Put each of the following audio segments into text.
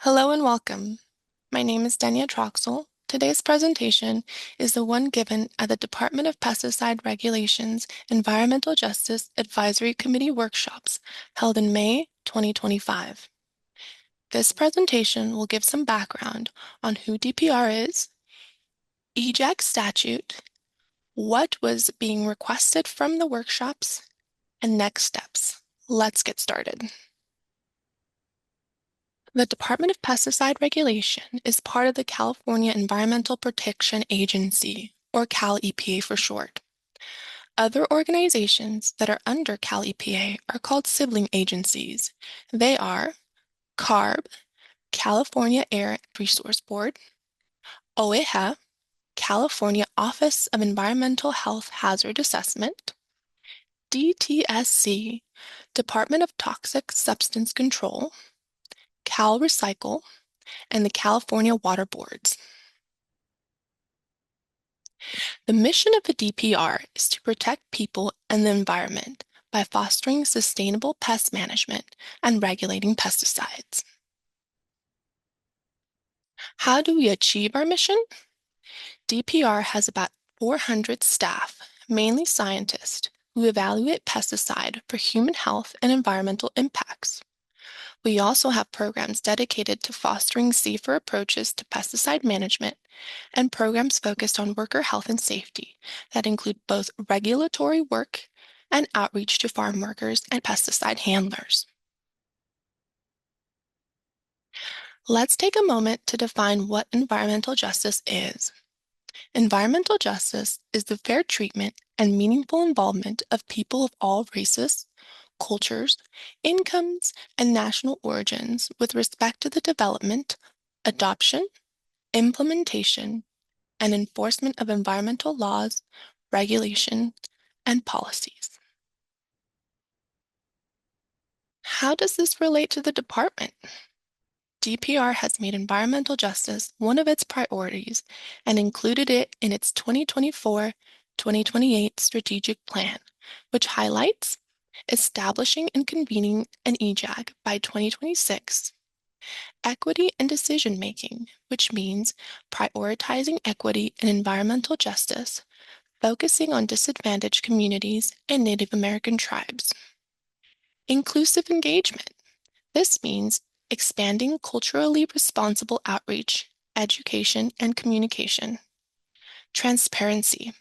Hello and welcome. My name is Denia Troxel. Today's presentation is the one given at the Department of Pesticide Regulations Environmental Justice Advisory Committee workshops held in May 2025. This presentation will give some background on who DPR is, EJAC statute, what was being requested from the workshops, and next steps. Let's get started. The Department of Pesticide Regulation is part of the California Environmental Protection Agency, or Cal EPA for short. Other organizations that are under Cal EPA are called sibling agencies. They are CARB, California Air Resource Board, OEHA, California Office of Environmental Health Hazard Assessment, DTSC, Department of Toxic Substance Control, Cal Recycle, and the California Water Boards. The mission of the DPR is to protect people and the environment by fostering sustainable pest management and regulating pesticides. How do we achieve our mission? DPR has about 400 staff, mainly scientists, who evaluate pesticide for human health and environmental impacts. We also have programs dedicated to fostering safer approaches to pesticide management and programs focused on worker health and safety that include both regulatory work and outreach to farm workers and pesticide handlers. Let's take a moment to define what environmental justice is. Environmental justice is the fair treatment and meaningful involvement of people of all races, cultures, incomes, and national origins with respect to the development, adoption, implementation, and enforcement of environmental laws, regulation, and policies. How does this relate to the department? DPR has made environmental justice one of its priorities and included it in its 2024-2028 strategic plan, which highlights establishing and convening an EJAC by 2026, equity and decision-making, which means prioritizing equity and environmental justice, focusing on disadvantaged communities and Native American tribes. Inclusive engagement. This means expanding culturally responsible outreach, education, and communication. Transparency.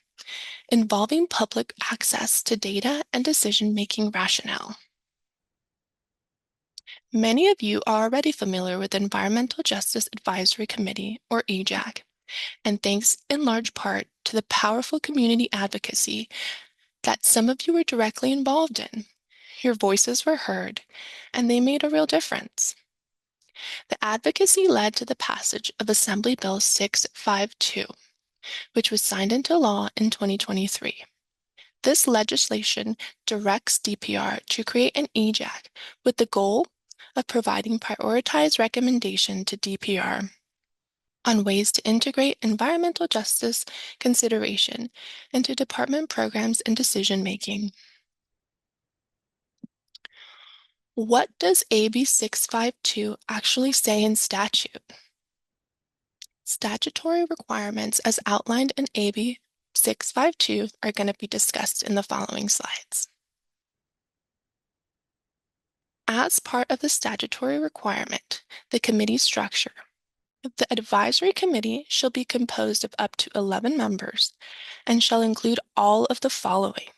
Involving public access to data and decision-making rationale. Many of you are already familiar with the Environmental Justice Advisory Committee, or EJAC, and thanks in large part to the powerful community advocacy that some of you were directly involved in. Your voices were heard, and they made a real difference. The advocacy led to the passage of Assembly Bill 652, which was signed into law in 2023. This legislation directs DPR to create an EJAC with the goal of providing prioritized recommendation to DPR on ways to integrate environmental justice consideration into department programs and decision-making. What does AB 652 actually say in statute? Statutory requirements as outlined in AB 652 are going to be discussed in the following slides. As part of the statutory requirement, the committee structure. The advisory committee shall be composed of up to 11 members and shall include all of the following.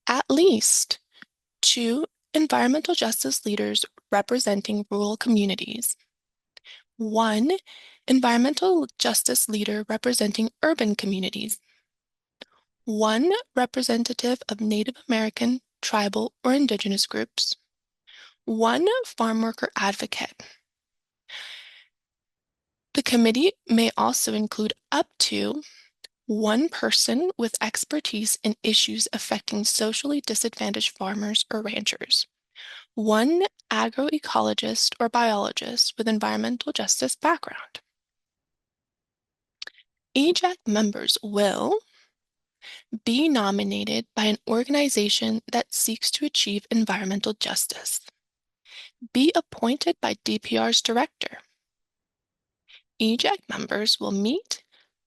At least 2 environmental justice leaders representing rural communities, 1 environmental justice leader representing urban communities, 1 representative of Native American, tribal, or indigenous groups, 1 farm worker advocate. The committee may also include up to 1 person with expertise in issues affecting socially disadvantaged farmers or ranchers, 1 agroecologist or biologist with environmental justice background. EJAC members will be nominated by an organization that seeks to achieve environmental justice, be appointed by DPR's director. EJAC members will meet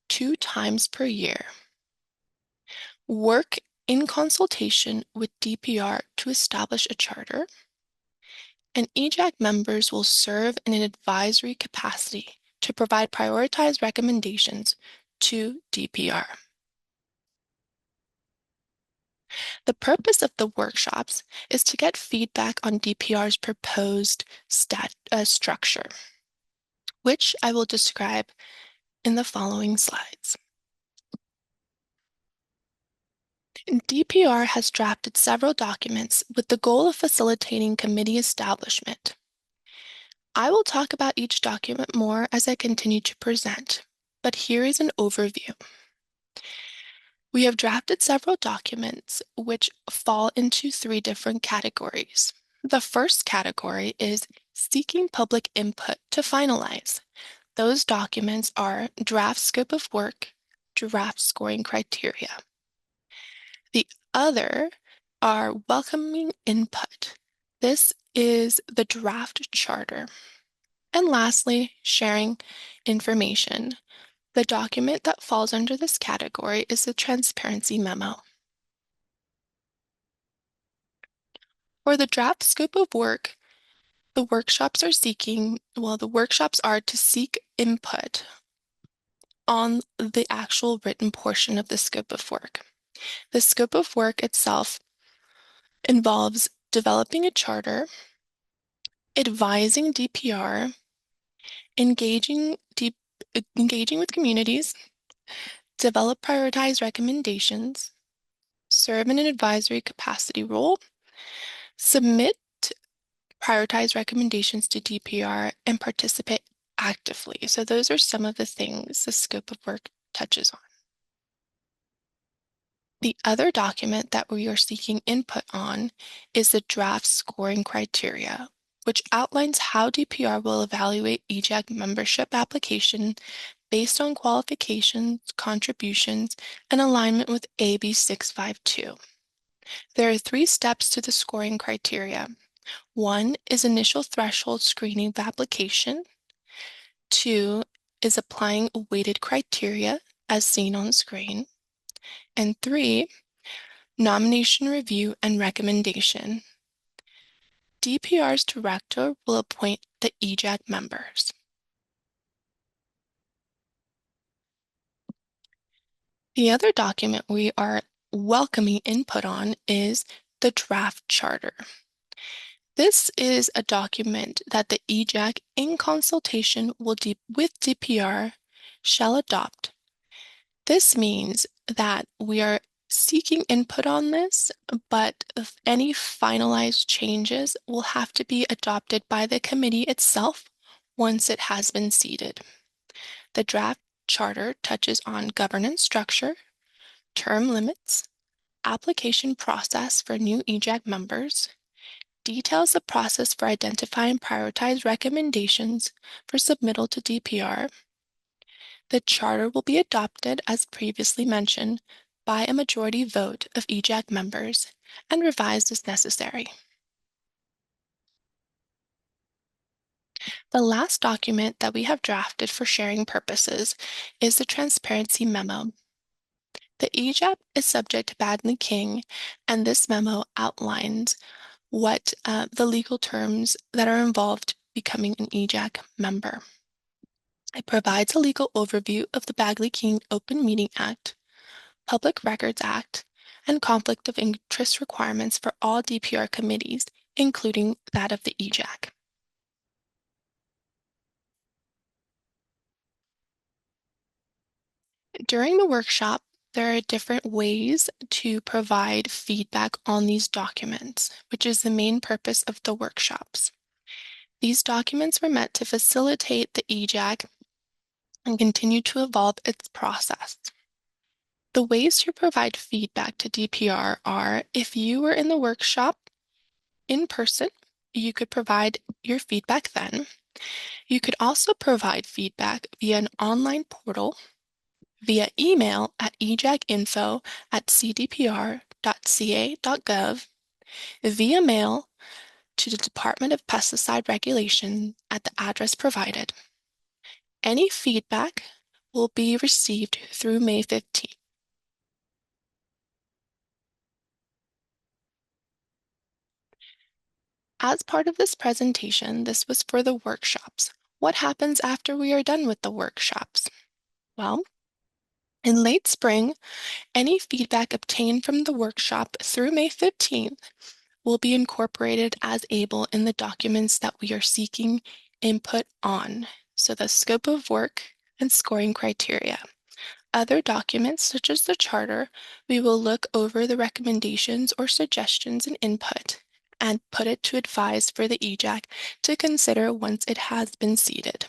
2 times per year. Work in consultation with DPR to establish a charter. And EJAC members will serve in an advisory capacity to provide prioritized recommendations to DPR. The purpose of the workshops is to get feedback on DPR's proposed structure, which I will describe in the following slides. DPR has drafted several documents with the goal of facilitating committee establishment. I will talk about each document more as I continue to present, but here is an overview. We have drafted several documents which fall into 3 different categories. The first category is seeking public input to finalize. Those documents are draft scope of work, draft scoring criteria. The other are welcoming input. This is the draft charter. And lastly, sharing information. The document that falls under this category is the transparency memo. For the draft scope of work, the workshops are to seek input on the actual written portion of the scope of work. The scope of work itself involves developing a charter, advising DPR, engaging with communities, develop prioritized recommendations, serve in an advisory capacity role, submit prioritized recommendations to DPR, and participate actively. So those are some of the things the scope of work touches on. The other document that we are seeking input on is the draft scoring criteria, which outlines how DPR will evaluate EJAC membership application based on qualifications, contributions, and alignment with AB 652. There are 3 steps to the scoring criteria. 1 is initial threshold screening of application. 2 is applying weighted criteria as seen on screen. And 3, nomination review and recommendation. DPR's director will appoint the EJAC members. The other document we are welcoming input on is the draft charter. This is a document that the EJAC, in consultation with DPR, shall adopt. This means that we are seeking input on this, but any finalized changes will have to be adopted by the committee itself once it has been seated. The draft charter touches on governance structure, term limits, application process for new EJAC members, details the process for identifying prioritized recommendations for submittal to DPR. The charter will be adopted, as previously mentioned, by a majority vote of EJAC members and revised as necessary. The last document that we have drafted for sharing purposes is the transparency memo. The EJAC is subject to Bagley-King, and this memo outlines what the legal terms that are involved becoming an EJAC member. It provides a legal overview of the Bagley-King Open Meeting Act, Public Records Act, and conflict of interest requirements for all DPR committees, including that of the EJAC. During the workshop, there are different ways to provide feedback on these documents, which is the main purpose of the workshops. These documents were meant to facilitate the EJAC and continue to evolve its process. The ways to provide feedback to DPR are, if you were in the workshop in person, you could provide your feedback then. You could also provide feedback via an online portal, via email at ejacinfo@cdpr.ca.gov, via mail to the Department of Pesticide Regulation at the address provided. Any feedback will be received through May 15th. As part of this presentation, this was for the workshops. What happens after we are done with the workshops? Well, in late spring, any feedback obtained from the workshop through May 15th will be incorporated as able in the documents that we are seeking input on, so the scope of work and scoring criteria. Other documents, such as the charter, we will look over the recommendations or suggestions and input and put it to advise for the EJAC to consider once it has been seeded.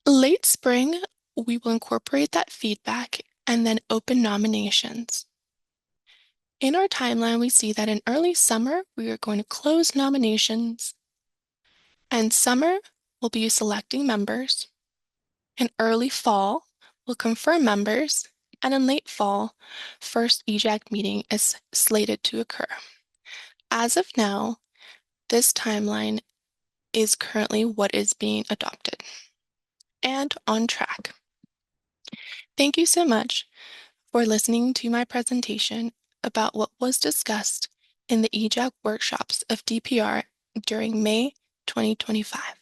Late spring, we will incorporate that feedback and then open nominations. In our timeline, we see that in early summer, we are going to close nominations, and summer will be selecting members. In early fall, we'll confirm members, and in late fall, first EJAC meeting is slated to occur. As of now, this timeline is currently what is being adopted and on track. Thank you so much for listening to my presentation about what was discussed in the EJAC workshops of DPR during May 2025.